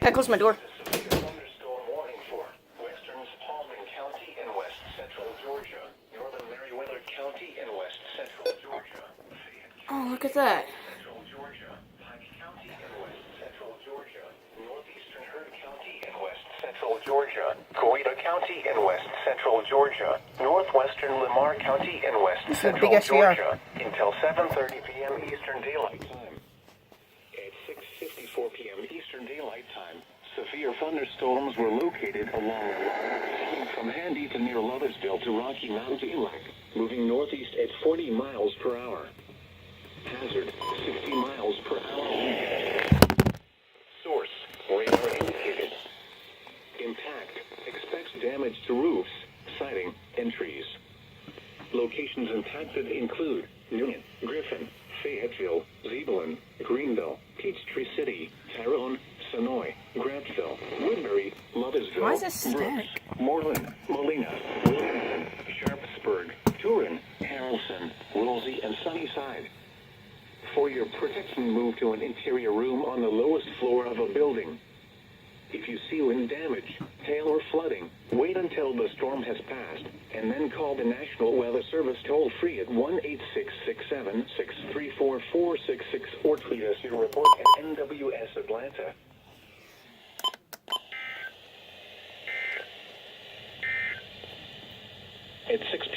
I closed my door. Thunderstorm warning for western Spalding County and west central Georgia, northern Meriwether County and west central Georgia, Oh, look at that. central Georgia, Pike County and west central Georgia, northeastern Heard County and west central Georgia, Coweta County and west central Georgia, northwestern Lamar County and west This is a central big SVR. Georgia, until 7:30 p.m. Eastern Daylight Time. At 6:54 p.m. Eastern Daylight Time, severe thunderstorms were located along the line from Handy to near Loversville to Rocky Mount to Elac, moving northeast at 40 miles per hour. Hazard, 60 miles per hour wind. Source, radar indicated. Impact, expects damage to roofs, siding, and trees. Locations impacted include Newton, Griffin, Fayetteville, Zebulon, Greenville, Peachtree City, Tyrone, Sonoy, Grantsville, Woodbury, Loversville, Why is this static? Brooks, Moreland, Molina, Williamson, Sharpsburg, Turin, Harrelson, Woolsey, and Sunnyside. For your protection, move to an interior room on the lowest floor of a building. If you see wind damage, hail, or flooding, wait until the storm has passed, and then call the National Weather Service toll-free at 1-866-7-634-466 or tweet us your report at NWS Atlanta. At 6 p.m.